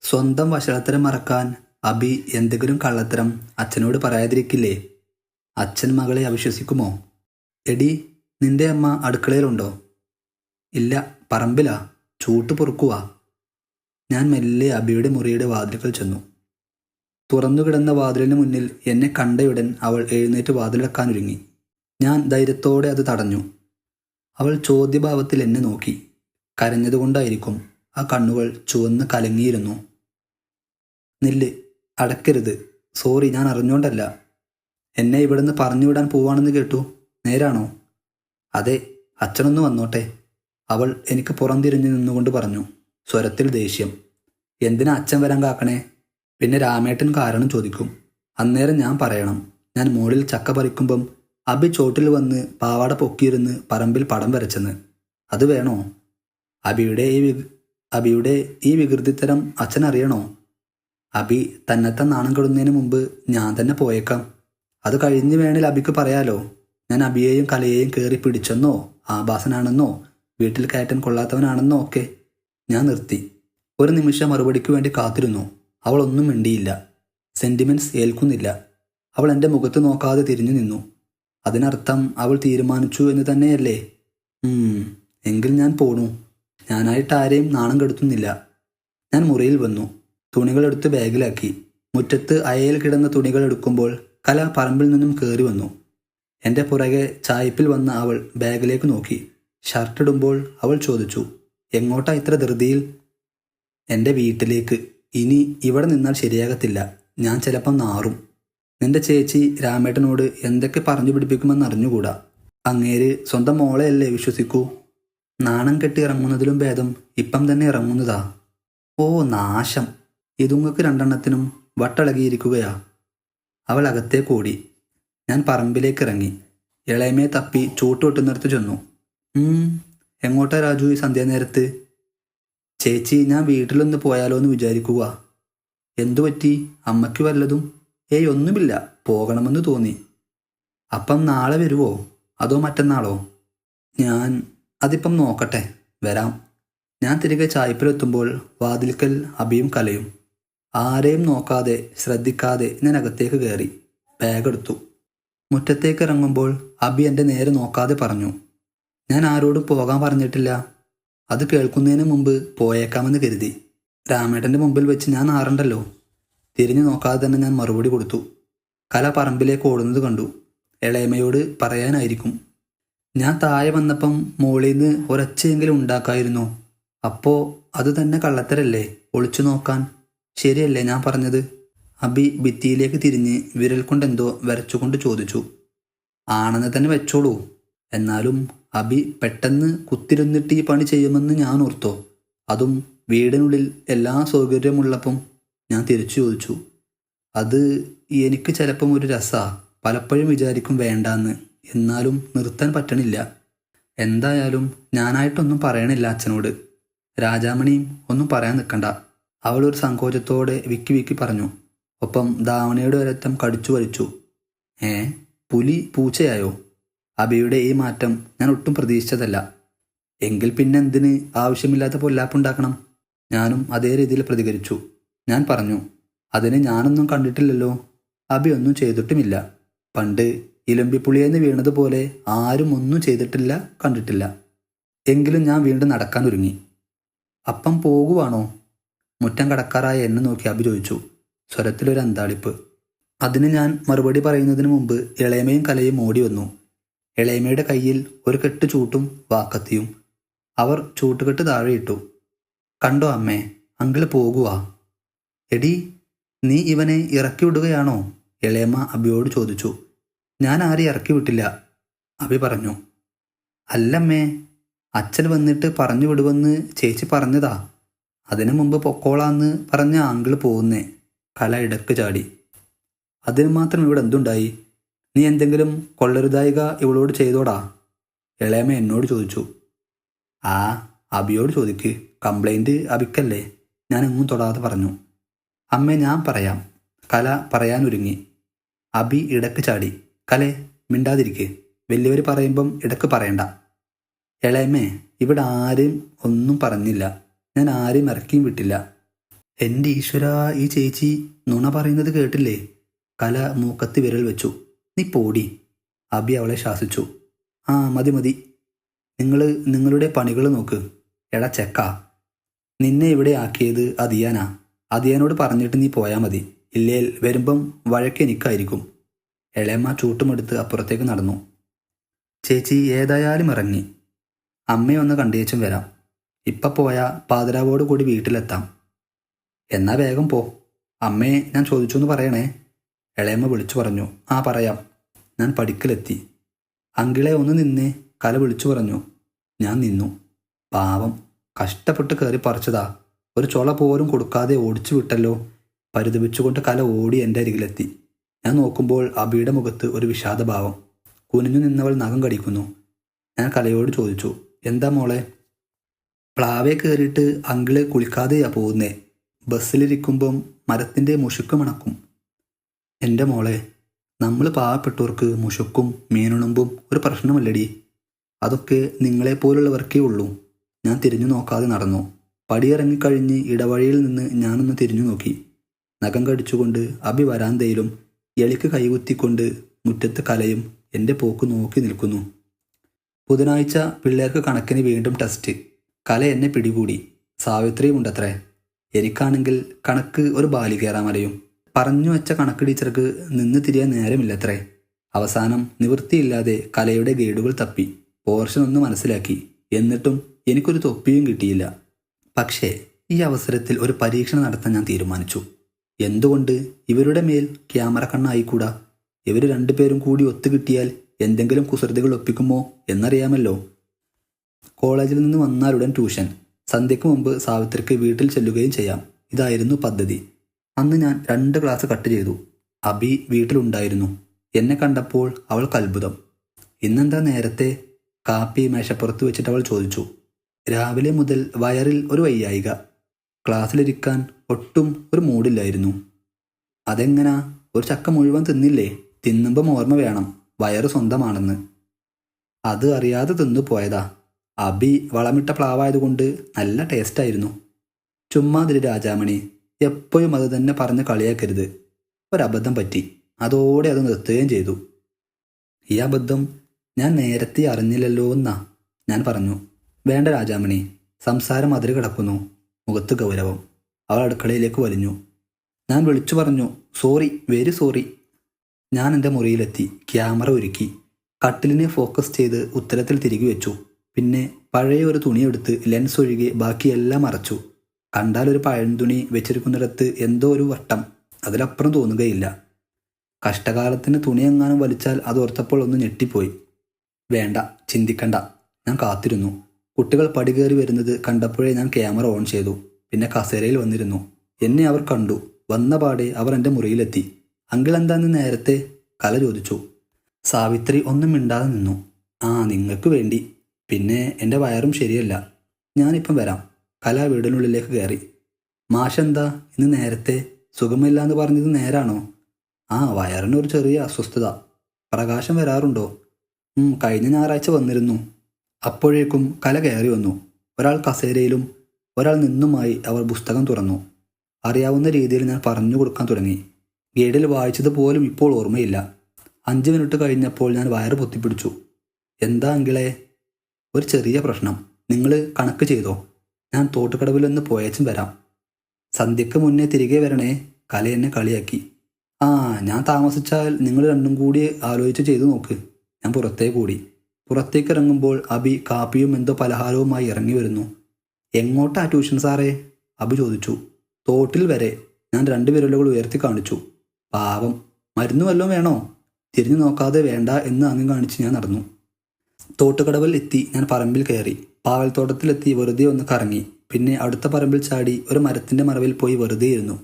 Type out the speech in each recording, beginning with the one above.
സ്വന്തം വഷളത്തരം മറക്കാൻ അബി എന്തെങ്കിലും കള്ളത്തരം അച്ഛനോട് പറയാതിരിക്കില്ലേ? അച്ഛൻ മകളെ അവിശ്വസിക്കുമോ? എടി, നിന്റെ അമ്മ അടുക്കളയിലുണ്ടോ? ഇല്ല, പറമ്പിലാ, ചൂട്ട് പൊറുക്കുവാ. ഞാൻ മെല്ലെ അബിയുടെ മുറിയുടെ വാതിൽക്കൽ ചെന്നു. തുറന്നു കിടന്ന വാതിലിന് മുന്നിൽ എന്നെ കണ്ടയുടൻ അവൾ എഴുന്നേറ്റ് വാതിലടക്കാനൊരുങ്ങി. ഞാൻ ധൈര്യത്തോടെ അത് തടഞ്ഞു. അവൾ ചോദ്യഭാവത്തിൽ എന്നെ നോക്കി. കരഞ്ഞതുകൊണ്ടായിരിക്കും ആ കണ്ണുകൾ ചുവന്ന് കലങ്ങിയിരുന്നു. നില്ല്, അടക്കരുത്. സോറി, ഞാൻ അറിഞ്ഞോണ്ടല്ല. എന്നെ ഇവിടുന്ന് പറഞ്ഞുവിടാൻ പോവാണെന്ന് കേട്ടു. നേരാണോ? അതെ, അച്ഛനൊന്ന് വന്നോട്ടെ, അവൾ എനിക്ക് പുറംതിരിഞ്ഞു നിന്നുകൊണ്ട് പറഞ്ഞു, സ്വരത്തിൽ ദേഷ്യം. എന്തിനാ അച്ഛൻ വരാൻ കാക്കണേ? പിന്നെ രാമേട്ടൻ കാരണം ചോദിക്കും. അന്നേരം ഞാൻ പറയണം, ഞാൻ മുകളിൽ ചക്ക പറിക്കുമ്പം അബി ചോട്ടിൽ വന്ന് പാവാട പൊക്കിയിരുന്ന് പറമ്പിൽ പടം വരച്ചെന്ന്. അത് വേണോ? അബിയുടെ ഈ വികൃതിത്തരം അച്ഛൻ അറിയണോ? അബി തന്നെത്താൻ നാണം കെടുന്നതിന് മുമ്പ് ഞാൻ തന്നെ പോയേക്കാം. അത് കഴിഞ്ഞ് വേണേൽ അബിക്ക് പറയാലോ, ഞാൻ അബിയെയും കലയെയും കയറി പിടിച്ചെന്നോ, ആഭാസനാണെന്നോ, വീട്ടിൽ കയറ്റാൻ കൊള്ളാത്തവനാണെന്നോ ഒക്കെ. ഞാൻ നിർത്തി. ഒരു നിമിഷം മറുപടിക്ക് വേണ്ടി കാത്തിരുന്നു. അവളൊന്നും മിണ്ടിയില്ല. സെന്റിമെന്റ്സ് ഏൽക്കുന്നില്ല. അവൾ എൻ്റെ മുഖത്ത് നോക്കാതെ തിരിഞ്ഞു നിന്നു. അതിനർത്ഥം അവൾ തീരുമാനിച്ചു എന്ന് തന്നെയല്ലേ? എങ്കിൽ ഞാൻ പോണു. ഞാനായിട്ട് ആരെയും നാണം കെടുത്തുന്നില്ല. ഞാൻ മുറിയിൽ വന്നു. തുണികളെടുത്ത് ബാഗിലാക്കി. മുറ്റത്ത് അയയിൽ കിടന്ന തുണികൾ എടുക്കുമ്പോൾ കല പറമ്പിൽ നിന്നും കയറി വന്നു. എൻ്റെ പുറകെ ചായ്പിൽ വന്ന അവൾ ബാഗിലേക്ക് നോക്കി. ഷർട്ടിടുമ്പോൾ അവൾ ചോദിച്ചു, എങ്ങോട്ടാ ഇത്ര ധൃതിയിൽ? എൻ്റെ വീട്ടിലേക്ക്. ഇനി ഇവിടെ നിന്നാൽ ശരിയാകത്തില്ല. ഞാൻ ചിലപ്പം നാറും. നിന്റെ ചേച്ചി രാമേട്ടനോട് എന്തൊക്കെ പറഞ്ഞു പിടിപ്പിക്കുമെന്ന് അറിഞ്ഞുകൂടാ. അങ്ങേര് സ്വന്തം മോളെയല്ലേ വിശ്വസിക്കൂ. നാണം കെട്ടി ഇറങ്ങുന്നതിലും ഭേദം ഇപ്പം തന്നെ ഇറങ്ങുന്നതാ. ഓ നാശം, ഇതുങ്ങൾക്ക് രണ്ടെണ്ണത്തിനും വട്ടിളകിയിരിക്കുകയാ. അവൾ അകത്തേക്ക് ഓടി. ഞാൻ പറമ്പിലേക്ക് ഇറങ്ങി. ഇളയമയെ തപ്പി ചൂട്ടുവെട്ടുന്നിടത്ത് ചെന്നു. എങ്ങോട്ടാ രാജു ഈ സന്ധ്യാനേരത്ത്? ചേച്ചി, ഞാൻ വീട്ടിലൊന്ന് പോയാലോ എന്ന് വിചാരിക്കുക. എന്തു പറ്റി? അമ്മയ്ക്ക് വല്ലതും? ഏയ് ഒന്നുമില്ല, പോകണമെന്ന് തോന്നി. അപ്പം നാളെ വരുവോ അതോ മറ്റന്നാളോ? അതിപ്പം നോക്കട്ടെ, വരാം. ഞാൻ തിരികെ ചായ്പിലെത്തുമ്പോൾ വാതിൽക്കൽ അബിയും കലയും. ആരെയും നോക്കാതെ ശ്രദ്ധിക്കാതെ ഞാൻ അകത്തേക്ക് കയറി. ബാഗെടുത്തു. മുറ്റത്തേക്ക് ഇറങ്ങുമ്പോൾ അബി എൻ്റെ നേരെ നോക്കാതെ പറഞ്ഞു, ഞാൻ ആരോടും പോകാൻ പറഞ്ഞിട്ടില്ല. അത് കേൾക്കുന്നതിന് മുമ്പ് പോയേക്കാമെന്ന് കരുതി. രാമേട്ടൻ്റെ മുമ്പിൽ വെച്ച് ഞാൻ ആറണ്ടല്ലോ. തിരിഞ്ഞു നോക്കാതെ തന്നെ ഞാൻ മറുപടി കൊടുത്തു. കല പറമ്പിലേക്ക് ഓടുന്നത് കണ്ടു. ഇളയമയോട് പറയാനായിരിക്കും. ഞാൻ താഴെ വന്നപ്പം മോളിൽ നിന്ന് ഒരൊച്ചയെങ്കിലും ഉണ്ടാക്കായിരുന്നു. അപ്പോൾ അത് തന്നെ കള്ളത്തരല്ലേ? ഒളിച്ചു നോക്കാൻ ശരിയല്ലേ ഞാൻ പറഞ്ഞത്? അബി ഭിത്തിയിലേക്ക് തിരിഞ്ഞ് വിരൽ കൊണ്ടെന്തോ വരച്ചുകൊണ്ട് ചോദിച്ചു. ആണെന്ന് തന്നെ വെച്ചോളൂ. എന്നാലും അബി പെട്ടെന്ന് കുത്തിരുന്നിട്ട് ഈ പണി ചെയ്യുമെന്ന് ഞാൻ ഓർത്തോ? അതും വീടിനുള്ളിൽ എല്ലാ സൗകര്യമുള്ളപ്പം? ഞാൻ തിരിച്ചു ചോദിച്ചു. അത് എനിക്ക് ചിലപ്പം ഒരു രസാ. പലപ്പോഴും വിചാരിക്കും വേണ്ടാന്ന്. എന്നാലും നിർത്താൻ പറ്റണില്ല. എന്തായാലും ഞാനായിട്ടൊന്നും പറയണില്ല അച്ഛനോട്. രാജാമണിയും ഒന്നും പറയാൻ നിൽക്കണ്ട. അവളൊരു സങ്കോചത്തോടെ വിക്കി വിക്കി പറഞ്ഞു. ഒപ്പം ധാവണയുടെ ഒരറ്റം കടിച്ചു വലിച്ചു. പുലി പൂച്ചയായോ? അബിയുടെ ഈ മാറ്റം ഞാൻ ഒട്ടും പ്രതീക്ഷിച്ചതല്ല. എങ്കിൽ പിന്നെ എന്തിന് ആവശ്യമില്ലാത്ത പൊല്ലാപ്പുണ്ടാക്കണം? ഞാനും അതേ രീതിയിൽ പ്രതികരിച്ചു. ഞാൻ പറഞ്ഞു, അതിന് ഞാനൊന്നും കണ്ടിട്ടില്ലല്ലോ. അബി ഒന്നും ചെയ്തിട്ടുമില്ല. പണ്ട് ഇലമ്പിപ്പുളിയെന്ന് വീണതുപോലെ ആരും ഒന്നും ചെയ്തിട്ടില്ല, കണ്ടിട്ടില്ല. എങ്കിലും ഞാൻ വീണ്ടും നടക്കാനൊരുങ്ങി. അപ്പം പോകുവാണോ? മുറ്റം കടക്കാറായ എന്നെ നോക്കി അബി ചോദിച്ചു, സ്വരത്തിലൊരു അന്താളിപ്പ്. അതിന് ഞാൻ മറുപടി പറയുന്നതിന് മുമ്പ് ഇളയമയും കലയും ഓടി വന്നു. ഇളയമയുടെ കയ്യിൽ ഒരു കെട്ട് ചൂട്ടും വാക്കത്തിയും. അവർ ചൂട്ടുകെട്ട് താഴെയിട്ടു. കണ്ടോ അമ്മേ, അങ്കിള് പോകുവാ. എടി, നീ ഇവനെ ഇറക്കി വിടുകയാണോ? ഇളയമ്മ അബിയോട് ചോദിച്ചു. ഞാൻ ആരെയും ഇറക്കി വിട്ടില്ല, അബി പറഞ്ഞു. അല്ലമ്മേ, അച്ഛൻ വന്നിട്ട് പറഞ്ഞു വിടുവെന്ന് ചേച്ചി പറഞ്ഞതാ. അതിനു മുമ്പ് പൊക്കോളാന്ന് പറഞ്ഞ അങ്കിള് പോകുന്നേ. കല ഇടക്ക് ചാടി. അതിന് മാത്രം ഇവിടെ എന്തുണ്ടായി? നീ എന്തെങ്കിലും കൊള്ളരുതായിക ഇവളോട് ചെയ്തോടാ? ഇളയമ്മ എന്നോട് ചോദിച്ചു. അബിയോട് ചോദിക്ക്. കംപ്ലൈൻറ്റ് അബിക്കല്ലേ? ഞാൻ എങ്ങും തൊടാതെ പറഞ്ഞു. അമ്മേ, ഞാൻ പറയാം. കല പറയാനൊരുങ്ങി. അബി ഇടക്ക് ചാടി. കലേ, മിണ്ടാതിരിക്ക്. വലിയവർ പറയുമ്പം ഇടക്ക് പറയണ്ട. ഇളയമ്മേ, ഇവിടെ ആരും ഒന്നും പറഞ്ഞില്ല. ഞാൻ ആരെയും ഇറക്കിയും വിട്ടില്ല. എൻ്റെ ഈശ്വരാ, ഈ ചേച്ചി നുണ പറയുന്നത് കേട്ടില്ലേ? കല മൂക്കത്ത് വിരൽ വെച്ചു. നീ പോടി. അബി അവളെ ശാസിച്ചു. ആ മതി മതി, നിങ്ങളുടെ പണികൾ നോക്ക്. എടാ ചെക്ക, നിന്നെ ഇവിടെ ആക്കിയത് അതിയാനാ. അതിയാനോട് പറഞ്ഞിട്ട് നീ പോയാൽ മതി. ഇല്ലേൽ വരുമ്പം വഴക്ക് എനിക്കായിരിക്കും. എളയമ്മ ചൂട്ടുമെടുത്ത് അപ്പുറത്തേക്ക് നടന്നു. ചേച്ചി ഏതായാലും ഇറങ്ങി. അമ്മയെ ഒന്ന് കണ്ടേച്ചും വരാം. ഇപ്പം പോയാൽ പാതിരാവോട് കൂടി വീട്ടിലെത്താം. എന്നാ വേഗം പോ. അമ്മയെ ഞാൻ ചോദിച്ചു എന്ന് പറയണേ. എളയമ്മ വിളിച്ചു പറഞ്ഞു. ആ പറയാം. ഞാൻ പടിക്കലെത്തി. അങ്കിളെ ഒന്ന് നിന്നേ, കല വിളിച്ചു പറഞ്ഞു. ഞാൻ നിന്നു. പാവം, കഷ്ടപ്പെട്ട് കയറി പറിച്ചതാ. ഒരു ചൊള പോലും കൊടുക്കാതെ ഓടിച്ചു വിട്ടല്ലോ. പരിതപിച്ചുകൊണ്ട് കല ഓടി എൻ്റെ അരികിലെത്തി. ഞാൻ നോക്കുമ്പോൾ അബിയുടെ മുഖത്ത് ഒരു വിഷാദഭാവം. കുനിഞ്ഞു നിന്നവൾ നഖം കടിക്കുന്നു. ഞാൻ കലയോട് ചോദിച്ചു, എന്താ മോളെ? പ്ലാവെ കയറിയിട്ട് അങ്കിളെ കുളിക്കാതെയാ പോകുന്നേ. ബസ്സിലിരിക്കുമ്പം മരത്തിൻ്റെ മുഷുക്ക് മണക്കും. എൻ്റെ മോളെ, നമ്മൾ പാവപ്പെട്ടവർക്ക് മുഷുക്കും മീനുണുമ്പും ഒരു പ്രശ്നമല്ലടി. അതൊക്കെ നിങ്ങളെപ്പോലുള്ളവർക്കേ ഉള്ളൂ. ഞാൻ തിരിഞ്ഞു നോക്കാതെ നടന്നു. പടിയിറങ്ങിക്കഴിഞ്ഞ് ഇടവഴിയിൽ നിന്ന് ഞാനൊന്ന് തിരിഞ്ഞു നോക്കി. നഖം കടിച്ചുകൊണ്ട് അബി വരാന്തയിലും എളിക്ക് കൈകുത്തിക്കൊണ്ട് മുറ്റത്ത് കലയും എൻ്റെ പോക്ക് നോക്കി നിൽക്കുന്നു. ബുധനാഴ്ച പിള്ളേർക്ക് കണക്കിന് വീണ്ടും ടെസ്റ്റ്. കല എന്നെ പിടികൂടി. സാവിത്രിയും ഉണ്ടത്രേ. എനിക്കാണെങ്കിൽ കണക്ക് ഒരു ബാലികേറാമലയും. പറഞ്ഞു വെച്ച കണക്ക് ടീച്ചർക്ക് നിന്ന് തിരിയാൻ നേരമില്ലത്രേ. അവസാനം നിവൃത്തിയില്ലാതെ കലയുടെ ഗൈഡുകൾ തപ്പി പോർഷൻ ഒന്ന് മനസ്സിലാക്കി. എന്നിട്ടും എനിക്കൊരു തൊപ്പിയും കിട്ടിയില്ല. പക്ഷേ ഈ അവസരത്തിൽ ഒരു പരീക്ഷണം നടത്താൻ ഞാൻ തീരുമാനിച്ചു. എന്തുകൊണ്ട് ഇവരുടെ മേൽ ക്യാമറ കണ്ണായിക്കൂടാ? ഇവർ രണ്ടുപേരും കൂടി ഒത്തുകിട്ടിയാൽ എന്തെങ്കിലും കുസൃതികൾ ഒപ്പിക്കുമോ എന്നറിയാമല്ലോ. കോളേജിൽ നിന്ന് വന്നാലുടൻ ട്യൂഷൻ. സന്ധ്യയ്ക്ക് മുമ്പ് സാവിത്രിക്ക് വീട്ടിൽ ചെല്ലുകയും ചെയ്യാം. ഇതായിരുന്നു പദ്ധതി. അന്ന് ഞാൻ 2 ക്ലാസ് കട്ട് ചെയ്തു. അബി വീട്ടിലുണ്ടായിരുന്നു. എന്നെ കണ്ടപ്പോൾ അവൾക്ക് അത്ഭുതം. ഇന്നെന്താ നേരത്തെ? കാപ്പി മേശപ്പുറത്ത് വെച്ചിട്ട് അവൾ ചോദിച്ചു. രാവിലെ മുതൽ വയറിൽ ഒരു വയ്യായിക. ക്ലാസ്സിലിരിക്കാൻ ഒട്ടും ഒരു മൂഡില്ലായിരുന്നു. അതെങ്ങനാ? ഒരു ചക്ക മുഴുവൻ തിന്നില്ലേ? തിന്നുമ്പം ഓർമ്മ വേണം വയറ് സ്വന്തമാണെന്ന്. അത് അറിയാതെ തിന്നു പോയതാ. അബി വളമിട്ട പ്ലാവായതുകൊണ്ട് നല്ല ടേസ്റ്റായിരുന്നു. ചുമ്മാതിരി രാജാമണി, എപ്പോഴും അത് തന്നെ പറഞ്ഞ് കളിയാക്കരുത്. ഒരബദ്ധം പറ്റി. അതോടെ അത് നിർത്തുകയും ചെയ്തു. ഈ അബദ്ധം ഞാൻ നേരത്തെ അറിഞ്ഞില്ലല്ലോ എന്നാ ഞാൻ പറഞ്ഞു. വേണ്ട രാജാമണി, സംസാരം അതിര് കിടക്കുന്നു. മുഖത്ത് ഗൗരവം. അവൾ അടുക്കളയിലേക്ക് വലിഞ്ഞു. ഞാൻ വിളിച്ചു പറഞ്ഞു, സോറി, വെരി സോറി. ഞാൻ എൻ്റെ മുറിയിലെത്തി. ക്യാമറ ഒരുക്കി. കട്ടിലിനെ ഫോക്കസ് ചെയ്ത് ഉത്തരത്തിൽ തിരികെ വെച്ചു. പിന്നെ പഴയ ഒരു തുണിയെടുത്ത് ലെൻസ് ഒഴികെ ബാക്കിയെല്ലാം മറച്ചു. കണ്ടാൽ ഒരു പഴന്തുണി വെച്ചിരിക്കുന്നിടത്ത് എന്തോ ഒരു വട്ടം, അതിലപ്പുറം തോന്നുകയില്ല. കഷ്ടകാലത്തിന് തുണി എങ്ങാനും വലിച്ചാൽ അതോർത്തപ്പോൾ ഒന്ന് ഞെട്ടിപ്പോയി. വേണ്ട, ചിന്തിക്കണ്ട. ഞാൻ കാത്തിരുന്നു. കുട്ടികൾ പടി കയറി വരുന്നത് കണ്ടപ്പോഴേ ഞാൻ ക്യാമറ ഓൺ ചെയ്തു. പിന്നെ കസേരയിൽ വന്നിരുന്നു. എന്നെ അവർ കണ്ടു. വന്ന പാടെ അവർ എൻ്റെ മുറിയിലെത്തി. അങ്കിൾ എന്താന്ന് നേരത്തെ? കല ചോദിച്ചു. സാവിത്രി ഒന്നും മിണ്ടാതെ നിന്നു. ആ, നിങ്ങൾക്ക് വേണ്ടി. പിന്നെ എൻ്റെ വയറും ശരിയല്ല. ഞാനിപ്പം വരാം. കല വീടിനുള്ളിലേക്ക് കയറി. മാഷെന്താ ഇന്ന് നേരത്തെ? സുഖമില്ല എന്ന് പറഞ്ഞത് നേരാണോ? ആ, വയറിനൊരു ചെറിയ അസ്വസ്ഥത. പ്രകാശം വരാറുണ്ടോ? കഴിഞ്ഞ ഞായറാഴ്ച വന്നിരുന്നു. അപ്പോഴേക്കും കല കയറി വന്നു. ഒരാൾ കസേരയിലും ഒരാൾ നിന്നുമായി അവർ പുസ്തകം തുറന്നു. അറിയാവുന്ന രീതിയിൽ ഞാൻ പറഞ്ഞു കൊടുക്കാൻ തുടങ്ങി. ഗൈഡിൽ വായിച്ചത് പോലും ഇപ്പോൾ ഓർമ്മയില്ല. 5 മിനിറ്റ് കഴിഞ്ഞപ്പോൾ ഞാൻ വയറ് പൊത്തിപ്പിടിച്ചു. എന്താ അങ്കിളെ? ഒരു ചെറിയ പ്രശ്നം. നിങ്ങൾ കണക്ക് ചെയ്തോ? ഞാൻ തോട്ടുകടവിലൊന്ന് പോയേച്ചും വരാം. സന്ധ്യക്ക് മുന്നേ തിരികെ വരണേ. കല എന്നെ കളിയാക്കി. ആ, ഞാൻ താമസിച്ചാൽ നിങ്ങൾ രണ്ടും കൂടി ആലോചിച്ച് ചെയ്തു നോക്ക്. ഞാൻ പുറത്തേക്ക് ഇറങ്ങുമ്പോൾ അബി കാപ്പിയും എന്തോ പലഹാരവുമായി ഇറങ്ങി വരുന്നു. എങ്ങോട്ടാ ട്യൂഷൻ സാറേ? അബി ചോദിച്ചു. തോട്ടിൽ വരെ. ഞാൻ 2 വിരലുകൾ ഉയർത്തി കാണിച്ചു. പാവം, മരുന്ന് വല്ലതും വേണോ? തിരിഞ്ഞു നോക്കാതെ വേണ്ട എന്ന് അങ്ങ് കാണിച്ച് ഞാൻ നടന്നു. തോട്ടുകടവിൽ എത്തി. ഞാൻ പറമ്പിൽ കയറി. പാവൽത്തോട്ടത്തിലെത്തി വെറുതെ ഒന്ന് കറങ്ങി. പിന്നെ അടുത്ത പറമ്പിൽ ചാടി ഒരു മരത്തിൻ്റെ മറവിൽ പോയി വെറുതെ ഇരുന്നു.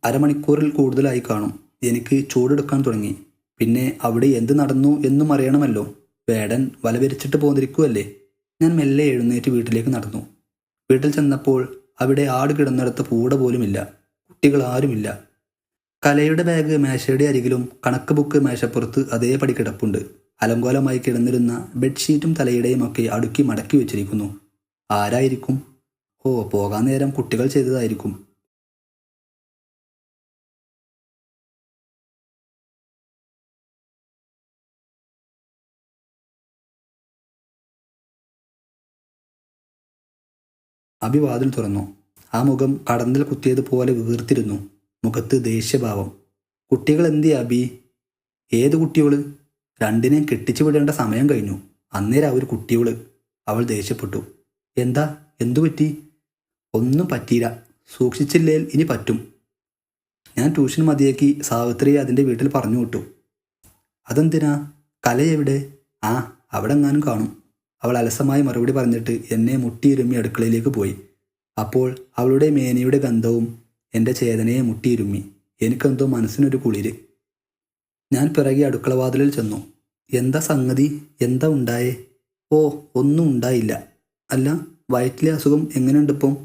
അരമണിക്കൂറിൽ കൂടുതലായി കാണും. എനിക്ക് ചൂടെടുക്കാൻ തുടങ്ങി. പിന്നെ അവിടെ എന്ത് നടന്നു എന്നും അറിയണമല്ലോ. വേടൻ വല വിരിച്ചിട്ട് പോന്നിരിക്കുമല്ലേ. ഞാൻ മെല്ലെ എഴുന്നേറ്റ് വീട്ടിലേക്ക് നടന്നു. വീട്ടിൽ ചെന്നപ്പോൾ അവിടെ ആട് കിടന്നിടത്ത് പൂട പോലുമില്ല. കുട്ടികൾ ആരുമില്ല. കലയുടെ ബാഗ് മേശയുടെ അരികിലും കണക്ക് ബുക്ക് മേശപ്പുറത്ത് അതേപടി കിടപ്പുണ്ട്. അലങ്കോലമായി കിടന്നിരുന്ന ബെഡ്ഷീറ്റും തലയുടെയും ഒക്കെ അടുക്കി മടക്കി വെച്ചിരിക്കുന്നു. ആരായിരിക്കും? ഓ, പോകാൻ നേരം കുട്ടികൾ ചെയ്തതായിരിക്കും. അബി വാതിൽ തുറന്നു. ആ മുഖം കടന്നൽ കുത്തിയതുപോലെ വീർത്തിരുന്നു. മുഖത്ത് ദേഷ്യഭാവം. കുട്ടികൾ എന്തിയാ അബി? ഏത് കുട്ടിയോള്? രണ്ടിനെയും കെട്ടിച്ചു വിടേണ്ട സമയം കഴിഞ്ഞു. അന്നേരം അവർ കുട്ടിയോള്. അവൾ ദേഷ്യപ്പെട്ടു. എന്താ? എന്തു പറ്റി? ഒന്നും പറ്റിയില്ല. സൂക്ഷിച്ചില്ലേൽ ഇനി പറ്റും. ഞാൻ ട്യൂഷൻ മതിയാക്കി സാവിത്രിയെ അതിൻ്റെ വീട്ടിൽ പറഞ്ഞു വിട്ടു. അതെന്തിനാ? കലയെവിടെ? ആ, അവിടെ എങ്ങാനും കാണും. അവൾ അലസമായി മറുപടി പറഞ്ഞിട്ട് എന്നെ മുട്ടിയിരുമ്മി അടുക്കളയിലേക്ക് പോയി. അപ്പോൾ അവളുടെ മേനയുടെ ഗന്ധവും എൻ്റെ ചേതനയെ മുട്ടിയിരുമ്മി. എനിക്കെന്തോ മനസ്സിനൊരു കുളിര്. ഞാൻ പിറകെ അടുക്കളവാതിലിൽ ചെന്നു. എന്താ സംഗതി? എന്താ ഉണ്ടായേ? ഓ, ഒന്നും ഉണ്ടായില്ല. അല്ല, വയറ്റിലെ അസുഖം എങ്ങനെയുണ്ടിപ്പം?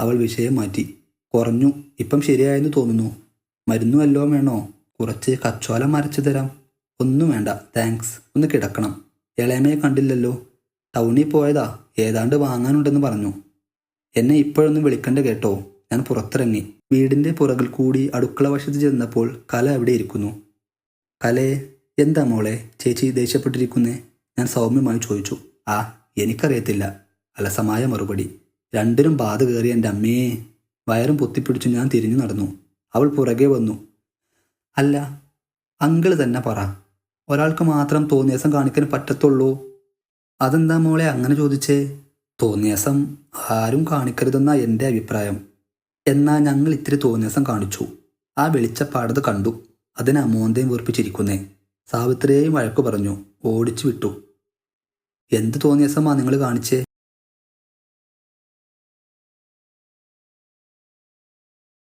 അവൾ വിഷയം മാറ്റി. കുറഞ്ഞു. ഇപ്പം ശരിയായെന്ന് തോന്നുന്നു. മരുന്നു വല്ലതും വേണോ? കുറച്ച് കച്ചോലം അരച്ചു തരാം. ഒന്നും വേണ്ട, താങ്ക്സ്. ഒന്ന് കിടക്കണം. ഇളയമയെ കണ്ടില്ലല്ലോ. ടൗണിൽ പോയതാ. ഏതാണ്ട് വാങ്ങാനുണ്ടെന്ന് പറഞ്ഞു. എന്നെ ഇപ്പോഴൊന്നും വിളിക്കണ്ട കേട്ടോ. ഞാൻ പുറത്തിറങ്ങി. വീടിൻ്റെ പുറകിൽ കൂടി അടുക്കള വശത്ത് ചെന്നപ്പോൾ കല അവിടെ ഇരിക്കുന്നു. കലേ, എന്താ മോളെ ചേച്ചി ദേഷ്യപ്പെട്ടിരിക്കുന്നേ? ഞാൻ സൗമ്യമായി ചോദിച്ചു. ആ, എനിക്കറിയത്തില്ല. അലസമായ മറുപടി. രണ്ടിനും ബാധ കയറി എൻ്റെ അമ്മേ. വയറും പൊത്തിപ്പിടിച്ചു ഞാൻ തിരിഞ്ഞു നടന്നു. അവൾ പുറകെ വന്നു. അല്ല, അങ്കിള് തന്നെ പറ. ഒരാൾക്ക് മാത്രം തോന്നിയാസം കാണിക്കാൻ പറ്റത്തുള്ളൂ. അതെന്താ മോളെ അങ്ങനെ ചോദിച്ചേ? തോന്നിയാസം ആരും കാണിക്കരുതെന്നാ എൻ്റെ അഭിപ്രായം. എന്നാൽ ഞങ്ങൾ ഇത്തിരി തോന്നിയാസം കാണിച്ചു. ആ വെളിച്ചപ്പാടത് കണ്ടു. അതിന് അമ്മോന്തയും വീർപ്പിച്ചിരിക്കുന്നേ. സാവിത്രിയെയും വഴക്കു പറഞ്ഞു. ഓടിച്ചു വിട്ടു. എന്ത് തോന്നിയാസമാ നിങ്ങൾ കാണിച്ചേ?